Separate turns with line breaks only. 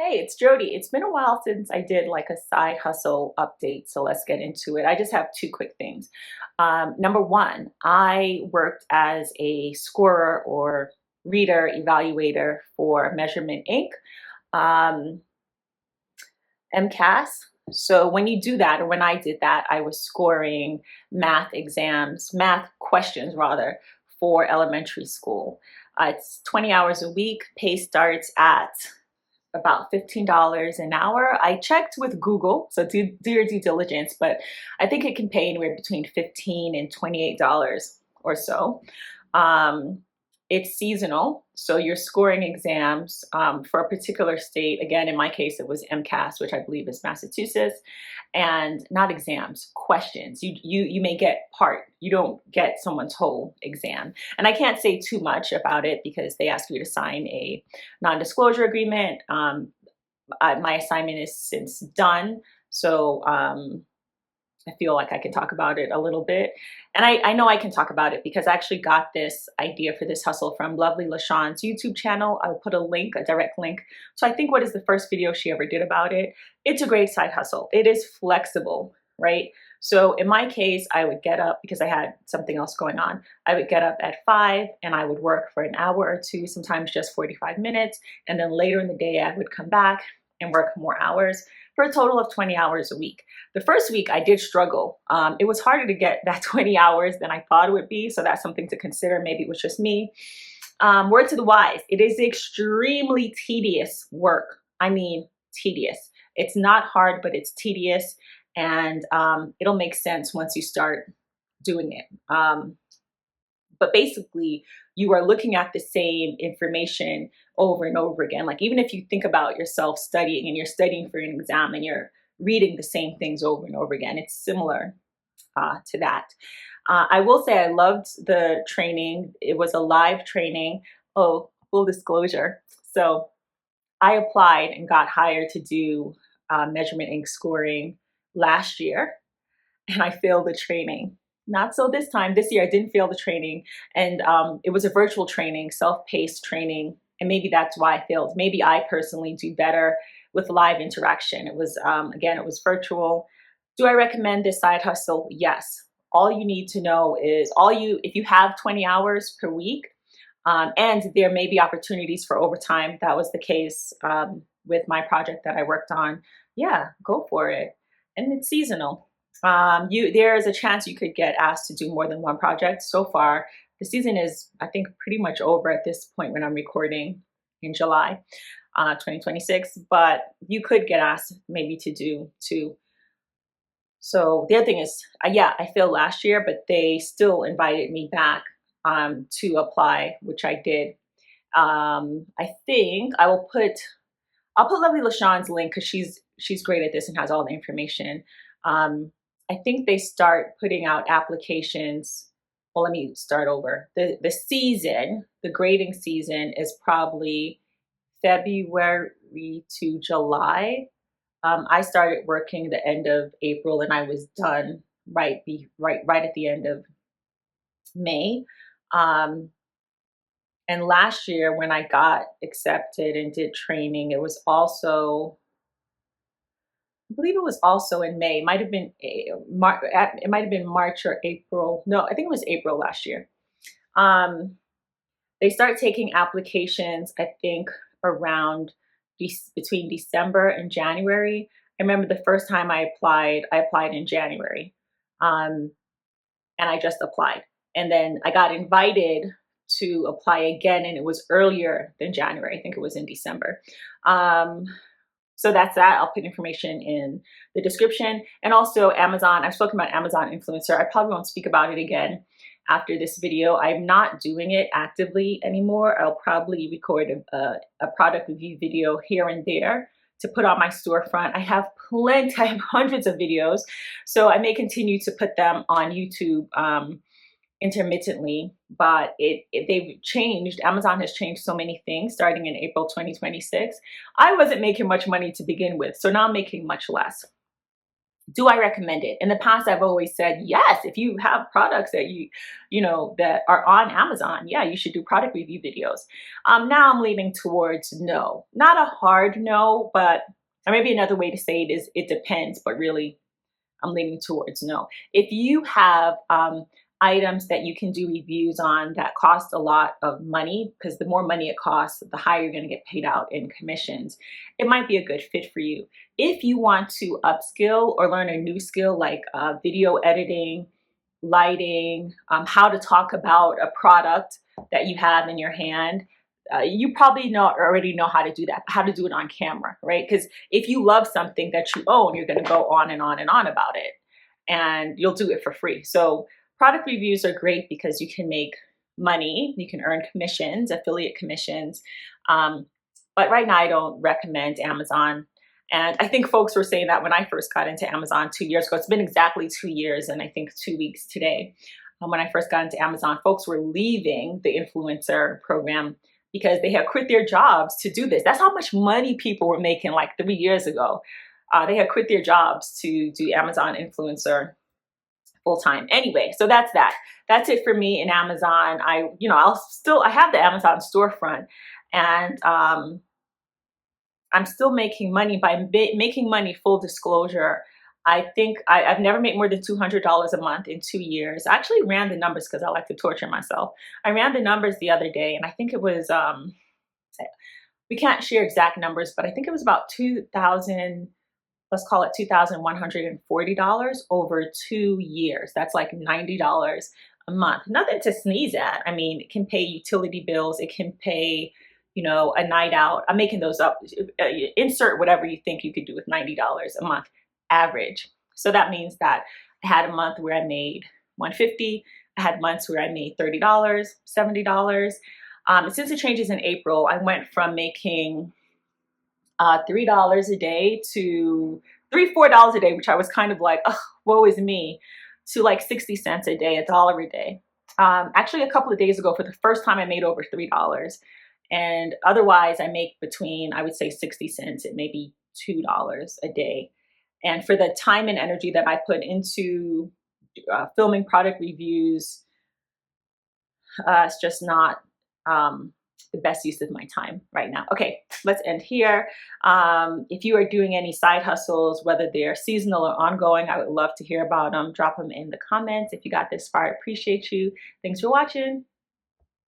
Hey, it's Jody. It's been a while since I did like a side hustle update, so let's get into it. I just have two quick things. Number one, I worked as a scorer or reader evaluator for Measurement Inc. Um, MCAS. So when you do that, or when I did that, I was scoring math questions rather, for elementary school. It's 20 hours a week. Pay starts at about $15 an hour. I checked with Google, so do your due diligence, but I think it can pay anywhere between $15 and $28 or so. Um, it's seasonal, so you're scoring exams for a particular state. Again, in my case, it was MCAS, which I believe is Massachusetts, and not exams, questions. You may get part. You don't get someone's whole exam, and I can't say too much about it because they ask you to sign a non-disclosure agreement. My assignment is since done, so I feel like I can talk about it a little bit. And I know I can talk about it because I actually got this idea for this hustle from lovely Lasean's YouTube channel. I'll put a link, a direct link. So I think what is the first video she ever did about it? It's a great side hustle. It is flexible, right? So in my case, I would get up because I had something else going on. I would get up at 5 and I would work for an hour or two, sometimes just 45 minutes. And then later in the day, I would come back and work more hours for a total of 20 hours a week. The first week I did struggle. It was harder to get that 20 hours than I thought it would be. So that's something to consider. Maybe it was just me. Word to the wise, it is extremely tedious work. I mean, tedious. It's not hard, but it's tedious. And it'll make sense once you start doing it. But basically, you are looking at the same information over and over again. Like even if you think about yourself studying and you're studying for an exam and you're reading the same things over and over again, it's similar to that. I will say I loved the training. It was a live training. Oh, full disclosure. So I applied and got hired to do Measurement Inc. scoring last year, and I failed the training. Not so this time. This year I didn't fail the training, and it was a virtual training, self-paced training, and maybe that's why I failed. Maybe I personally do better with live interaction. It was, again, it was virtual. Do I recommend this side hustle? Yes. All you need to know is if you have 20 hours per week, and there may be opportunities for overtime. That was the case with my project that I worked on. Yeah, go for it. And it's seasonal. There is a chance you could get asked to do more than one project. So far, the season is, I think, pretty much over at this point when I'm recording in July 2026, but you could get asked maybe to do two. So the other thing is, yeah, I failed last year, but they still invited me back to apply, which I did. I think I'll put Lovely LaShawn's link because she's great at this and has all the information. I think they start putting out applications. Well, let me start over. The grading season is probably February to July. I started working the end of April and I was done right at the end of May. And last year when I got accepted and did training, it was also, I believe it was also in May. It might have been it might have been March or April. No, I think it was April last year. They start taking applications, I think, around between December and January. I remember the first time I applied in January, and I just applied. And then I got invited to apply again, and it was earlier than January. I think it was in December. So that's that. I'll put information in the description. And also Amazon. I've spoken about Amazon Influencer. I probably won't speak about it again after this video. I'm not doing it actively anymore. I'll probably record a product review video here and there to put on my storefront. I have hundreds of videos. So I may continue to put them on YouTube intermittently, but they've changed. Amazon has changed so many things starting in April 2026. I wasn't making much money to begin with, so now I'm making much less. Do I recommend it? In the past, I've always said yes. If you have products that that are on Amazon, yeah, you should do product review videos. Now I'm leaning towards no, not a hard no, but or maybe another way to say it is it depends. But really, I'm leaning towards no. If you have items that you can do reviews on that cost a lot of money, because the more money it costs, the higher you're going to get paid out in commissions, it might be a good fit for you. If you want to upskill or learn a new skill like video editing, lighting, how to talk about a product that you have in your hand, you probably already know how to do that, how to do it on camera, right? Because if you love something that you own, you're going to go on and on and on about it, and you'll do it for free. So product reviews are great because you can make money, you can earn commissions, affiliate commissions. But right now, I don't recommend Amazon. And I think folks were saying that when I first got into Amazon 2 years ago. It's been exactly 2 years and I think 2 weeks today. When I first got into Amazon, folks were leaving the influencer program because they had quit their jobs to do this. That's how much money people were making like 3 years ago. They had quit their jobs to do Amazon influencer full time. Anyway, so that's that. That's it for me in Amazon. I have the Amazon storefront, and I'm still making money by making money. Full disclosure, I think I've never made more than $200 a month in 2 years. I actually ran the numbers because I like to torture myself. I ran the numbers the other day, and I think it was we can't share exact numbers, but I think it was about 2,000. Let's call it $2,140 over 2 years. That's like $90 a month. Nothing to sneeze at. I mean, it can pay utility bills. It can pay, a night out. I'm making those up. Insert whatever you think you could do with $90 a month average. So that means that I had a month where I made $150. I had months where I made $30, $70. Since it changes in April, I went from making $3 a day to $4 a day, which I was kind of like, oh, woe is me, to like 60 cents a day, $1 a day. Actually, a couple of days ago, for the first time, I made over $3. And otherwise, I make between, I would say, 60 cents and maybe $2 a day. And for the time and energy that I put into filming product reviews, it's just not the best use of my time right now. Okay, let's end here. If you are doing any side hustles, whether they're seasonal or ongoing, I would love to hear about them. Drop them in the comments. If you got this far, I appreciate you. Thanks for watching.